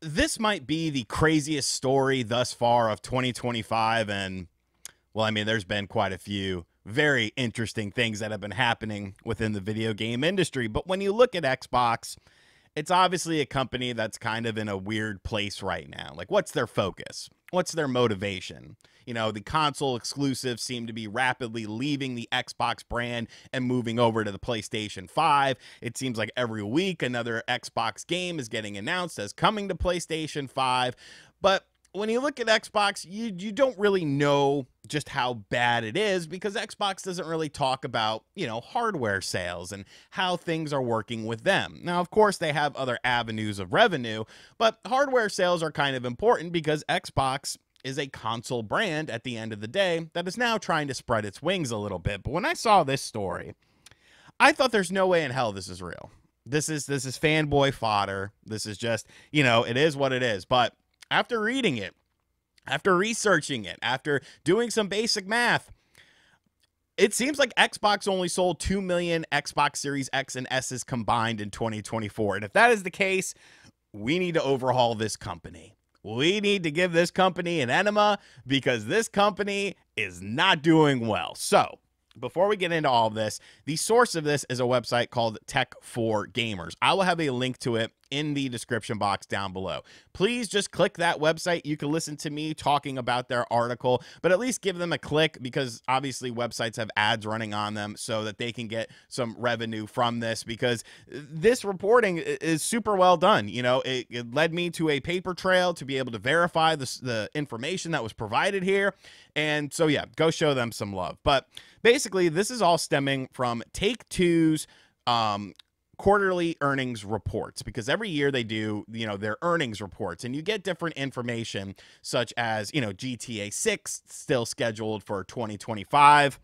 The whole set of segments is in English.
This might be the craziest story thus far of 2025. And, well, I mean, there's been quite a few very interesting things that have been happening within the video game industry. But when you look at Xbox, it's obviously a company that's kind of in a weird place right now. Like, what's their focus? What's their motivation? You know, the console exclusives seem to be rapidly leaving the Xbox brand and moving over to the PlayStation 5. It seems like every week another Xbox game is getting announced as coming to PlayStation 5. But when you look at Xbox, you don't really know just how bad it is because Xbox doesn't really talk about, hardware sales and how things are working with them. Now, of course, they have other avenues of revenue, but hardware sales are kind of important because Xbox is a console brand at the end of the day that is now trying to spread its wings a little bit. But when I saw this story, I thought there's no way in hell this is real. This is fanboy fodder. This is just, it is what it is. But after reading it, after researching it, after doing some basic math, it seems like Xbox only sold 2 million Xbox Series X and S's combined in 2024. And if that is the case, we need to overhaul this company. We need to give this company an enema because this company is not doing well. So, before we get into all of this, the source of this is a website called Tech for Gamers. I will have a link to it in the description box down below. Please just click that website. You can listen to me talking about their article, but at least give them a click because obviously websites have ads running on them so that they can get some revenue from this because this reporting is super well done. It led me to a paper trail to be able to verify the information that was provided here. And so, yeah, go show them some love. But basically, this is all stemming from Take-Two's quarterly earnings reports because every year they do, their earnings reports and you get different information such as, GTA 6 still scheduled for 2025.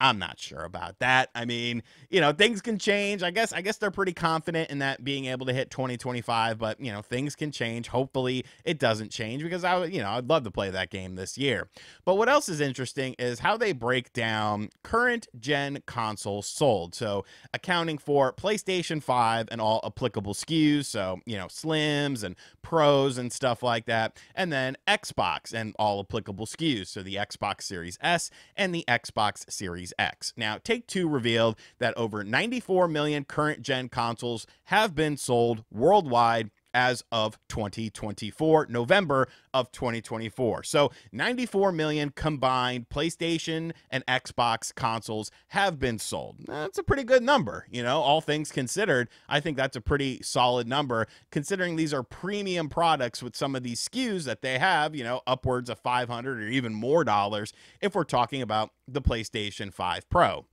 I'm not sure about that. I mean, things can change. I guess they're pretty confident in that being able to hit 2025, but things can change. Hopefully it doesn't change because I'd love to play that game this year. But what else is interesting is how they break down current gen consoles sold. So accounting for PlayStation 5 and all applicable SKUs. So, Slims and Pros and stuff like that. And then Xbox and all applicable SKUs. So the Xbox Series S and the Xbox Series X. Now, Take-Two revealed that over 94 million current gen consoles have been sold worldwide as of 2024, November of 2024. So 94 million combined PlayStation and Xbox consoles have been sold. That's a pretty good number, all things considered. I think that's a pretty solid number considering these are premium products with some of these SKUs that they have, upwards of 500 or even more dollars if we're talking about the PlayStation 5 Pro.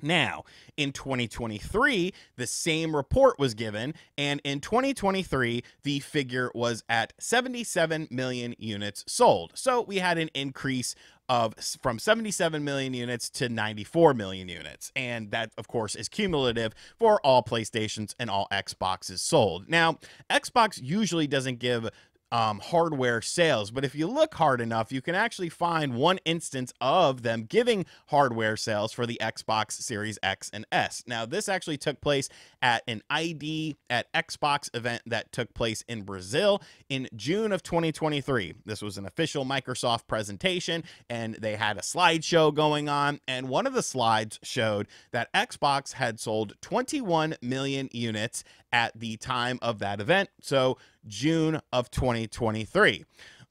Now, in 2023, the same report was given, and in 2023, the figure was at 77 million units sold. So we had an increase from 77 million units to 94 million units. And that, of course, is cumulative for all PlayStations and all Xboxes sold. Now, Xbox usually doesn't give hardware sales, but if you look hard enough, you can actually find one instance of them giving hardware sales for the Xbox Series X and S. Now, this actually took place at an ID at Xbox event that took place in Brazil in June of 2023. This was an official Microsoft presentation, and they had a slideshow going on, and one of the slides showed that Xbox had sold 21 million units at the time of that event. So June of 2023.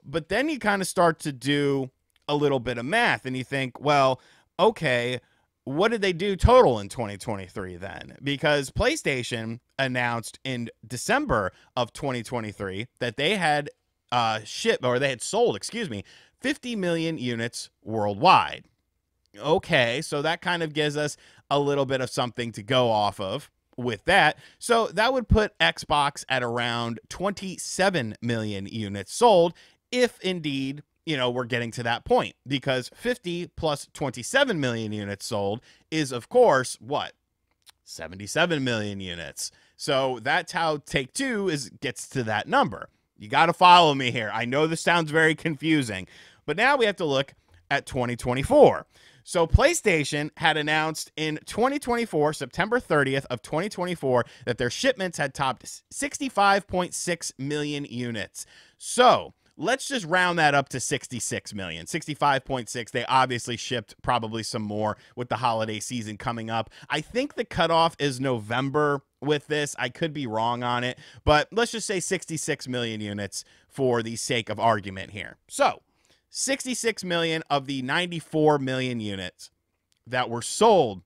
But then you kind of start to do a little bit of math and you think, well, okay, what did they do total in 2023 then? Because PlayStation announced in December of 2023 that they had sold, 50 million units worldwide. Okay, so that kind of gives us a little bit of something to go off of with that. So that would put Xbox at around 27 million units sold if indeed, we're getting to that point, because 50 plus 27 million units sold is, of course, what? 77 million units. So that's how Take-Two gets to that number. You got to follow me here. I know this sounds very confusing, but now we have to look at 2024. So PlayStation had announced in 2024, September 30th of 2024, that their shipments had topped 65.6 million units. So let's just round that up to 66 million. 65.6. They obviously shipped probably some more with the holiday season coming up. I think the cutoff is November with this. I could be wrong on it, but let's just say 66 million units for the sake of argument here. So 66 million of the 94 million units that were sold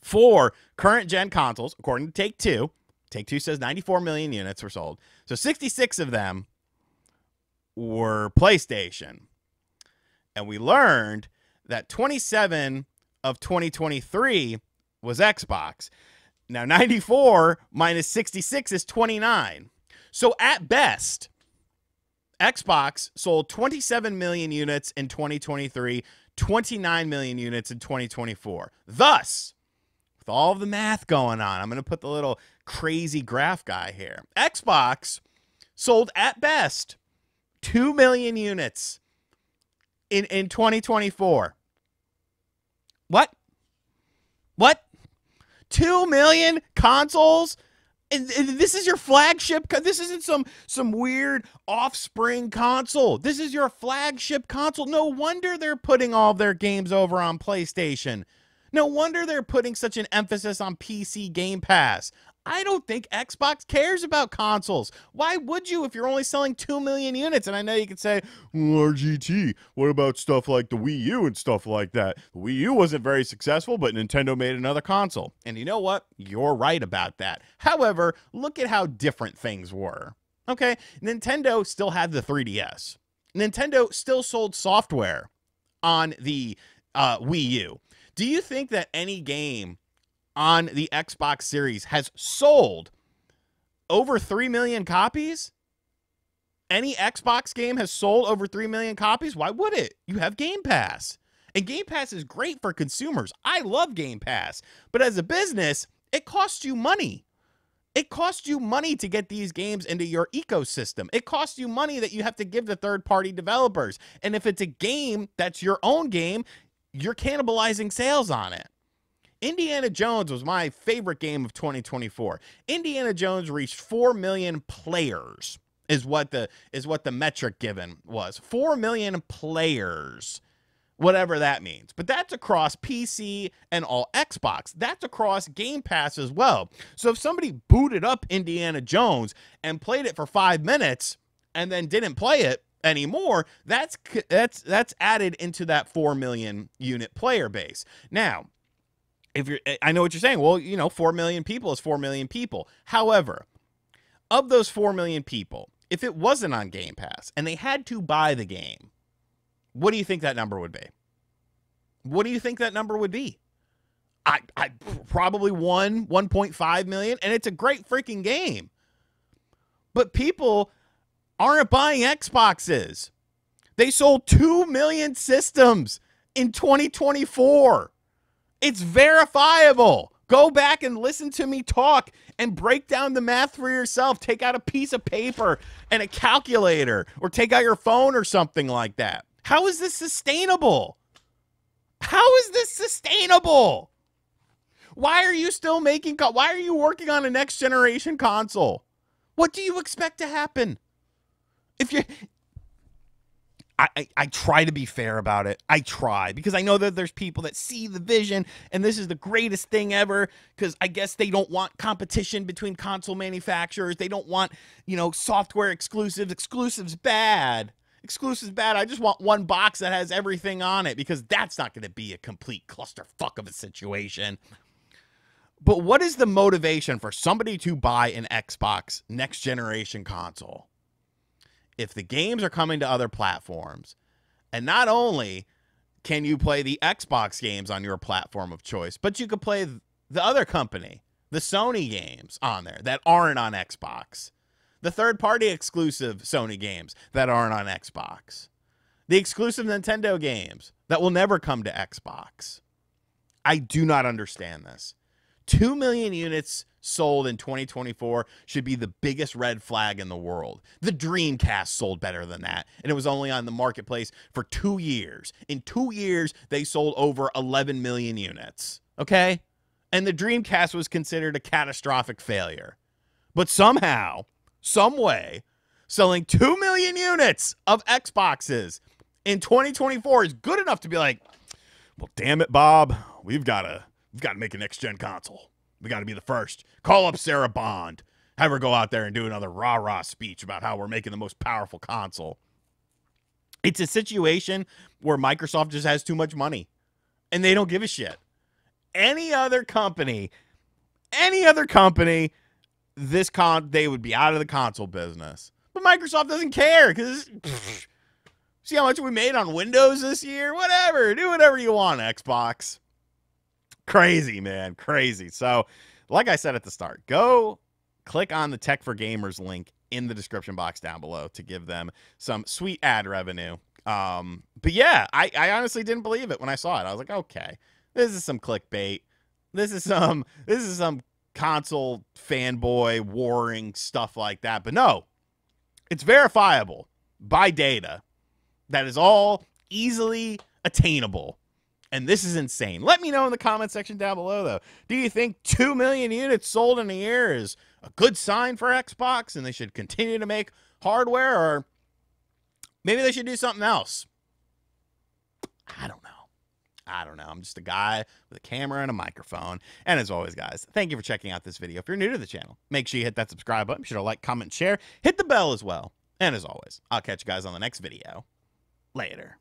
for current gen consoles, according to Take-Two. Take-Two says 94 million units were sold. So 66 of them were PlayStation. And we learned that 27 of 2023 was Xbox. Now 94 minus 66 is 29. So at best, Xbox sold 27 million units in 2023, 29 million units in 2024. Thus, with all of the math going on, I'm going to put the little crazy graph guy here. Xbox sold at best 2 million units in 2024. What? 2 million consoles? And this is your flagship. This isn't some weird offspring console. This is your flagship console. No wonder they're putting all of their games over on PlayStation. No wonder they're putting such an emphasis on PC Game Pass. I don't think Xbox cares about consoles. Why would you if you're only selling 2 million units? And I know you could say, well, RGT, what about stuff like the Wii U and stuff like that? The Wii U wasn't very successful, but Nintendo made another console. And you know what? You're right about that. However, look at how different things were. Okay, Nintendo still had the 3DS. Nintendo still sold software on the Wii U. Do you think that any game on the Xbox Series has sold over 3 million copies? Any Xbox game has sold over 3 million copies? Why would it? You have Game Pass. And Game Pass is great for consumers. I love Game Pass. But as a business, it costs you money. It costs you money to get these games into your ecosystem. It costs you money that you have to give to third-party developers. And if it's a game that's your own game, you're cannibalizing sales on it. Indiana Jones was my favorite game of 2024. Indiana Jones reached 4 million players is what the metric given was. 4 million players, whatever that means. But that's across PC and all Xbox. That's across Game Pass as well. So if somebody booted up Indiana Jones and played it for 5 minutes and then didn't play it anymore, that's added into that 4 million unit player base. Now, I know what you're saying. Well, 4 million people is 4 million people. However, of those 4 million people, if it wasn't on Game Pass and they had to buy the game, what do you think that number would be? What do you think that number would be? I probably 1.5 million, and it's a great freaking game. But people aren't buying Xboxes. They sold 2 million systems in 2024. It's verifiable. Go back and listen to me talk and break down the math for yourself. Take out a piece of paper and a calculator, or take out your phone or something like that. How is this sustainable? How is this sustainable? Why are you still why are you working on a next generation console? What do you expect to happen? If you I try to be fair about it. I try, because I know that there's people that see the vision and this is the greatest thing ever, because I guess they don't want competition between console manufacturers. They don't want, software exclusives. Exclusives bad. Exclusives bad. I just want one box that has everything on it, because that's not going to be a complete clusterfuck of a situation. But what is the motivation for somebody to buy an Xbox next generation console? If the games are coming to other platforms, and not only can you play the Xbox games on your platform of choice, but you could play the other company, the Sony games on there that aren't on Xbox, the third-party exclusive Sony games that aren't on Xbox, the exclusive Nintendo games that will never come to Xbox. I do not understand this. 2 million units sold in 2024 should be the biggest red flag in the world. The Dreamcast sold better than that, and it was only on the marketplace for 2 years. In 2 years, they sold over 11 million units, okay? And the Dreamcast was considered a catastrophic failure. But somehow, some way, selling 2 million units of Xboxes in 2024 is good enough to be like, well, damn it, Bob, we've got to make a next-gen console. We got to be the first. Call up Sarah Bond. Have her go out there and do another rah-rah speech about how we're making the most powerful console. It's a situation where Microsoft just has too much money, and they don't give a shit. Any other company, they would be out of the console business. But Microsoft doesn't care because see how much we made on Windows this year? Whatever. Do whatever you want, Xbox. Crazy, man. Crazy. So, like I said at the start, go click on the Tech for Gamers link in the description box down below to give them some sweet ad revenue. But yeah, I honestly didn't believe it when I saw it. I was like, okay, this is some clickbait. This is some console fanboy warring stuff like that. But no, it's verifiable by data that is all easily attainable. And this is insane. Let me know in the comment section down below, though. Do you think 2 million units sold in a year is a good sign for Xbox and they should continue to make hardware, or maybe they should do something else? I don't know. I'm just a guy with a camera and a microphone. And as always, guys, thank you for checking out this video. If you're new to the channel, make sure you hit that subscribe button. Be sure to like, comment, share. Hit the bell as well. And as always, I'll catch you guys on the next video. Later.